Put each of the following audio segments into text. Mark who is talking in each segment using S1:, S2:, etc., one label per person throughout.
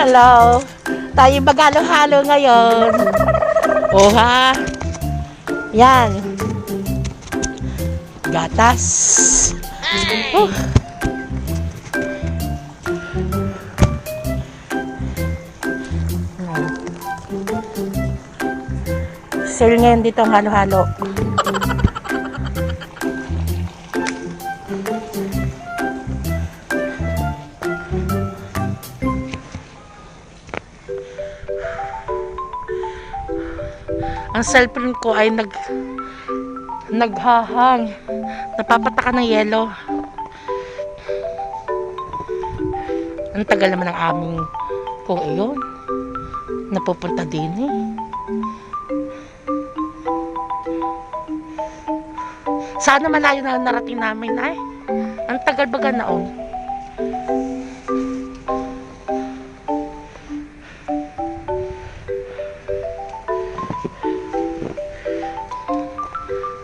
S1: Hello! Tayo maghalo-halo ngayon. Oha! Yan. Gatas. Sale ngayon dito ang halo-halo. Ang cellphone ko ay naghahang. Napapataka ng yelo. Ang tagal naman ng aming kung iyon. Napupunta din eh. Sana malayo na narating namin ay. Ang tagal baga naon.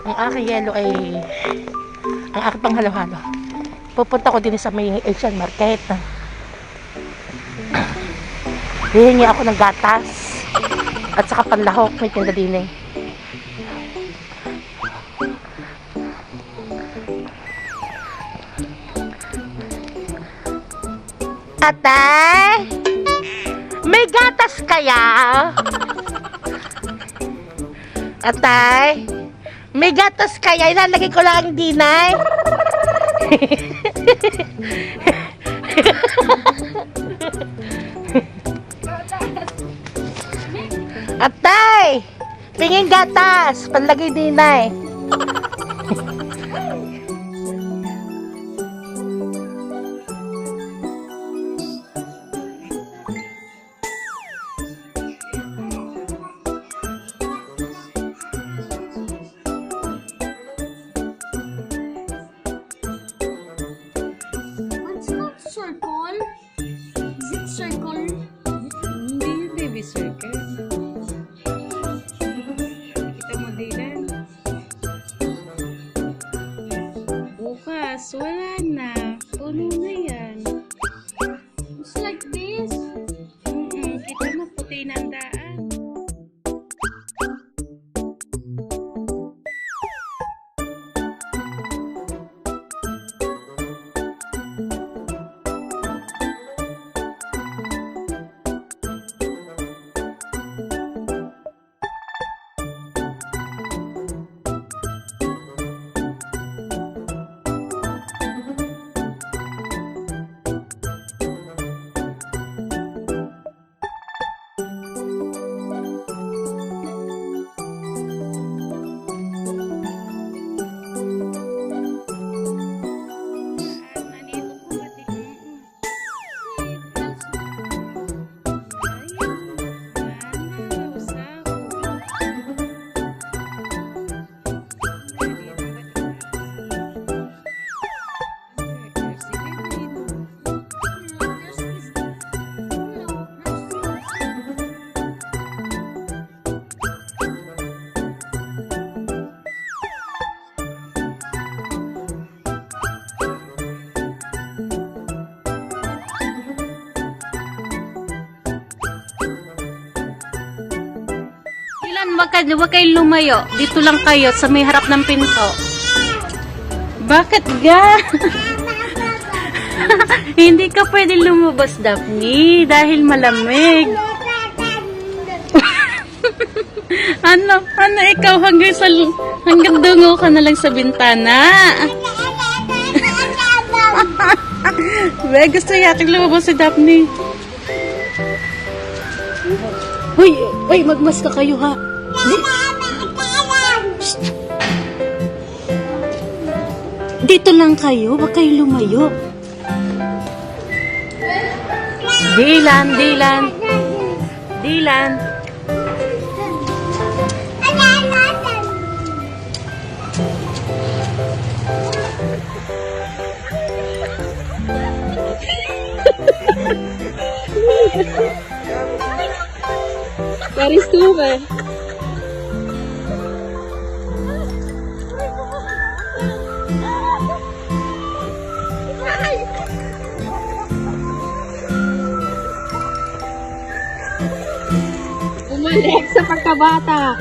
S1: Ang aking yelo ay ang aking panghalo-halo. Pupunta ko din sa may Asian market. Hihingi ako ng gatas at saka panlahok, may tinda din eh. Atay, may gatas kaya? Atay, may gatas kaya? Ilalagay ko lang ang dinay. Atay, pingin gatas, panlagay dinay.
S2: Circle? Is it circle? Hindi, baby circle. Kita mo din. Bukas, wala na. Puno na yan. It's like this. Kita mo, puti na ang daan. Huwag kayong lumayo. Dito lang kayo sa may harap ng pinto. Bakit ga? Hindi ka pwede lumabas, Daphne, dahil malamig. Ano ikaw hanggang dungo ka na lang sa bintana. Gusto yating lumabas si Daphne. Hoy, magmas ka kayo ha. Dito lang kayo, wag kayo lumayo.
S1: Dilan, Dilan. Dilan.
S2: Waar is Tove? Umalik sa pagkabata.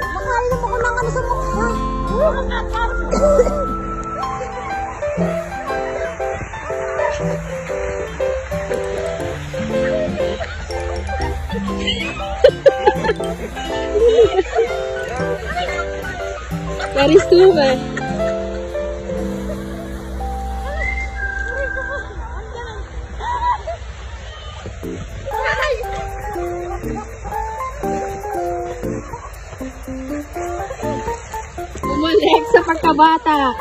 S3: Nakainom ako ng ano sa mukha.
S2: Waar is Tove? Umalik sa pagkabata.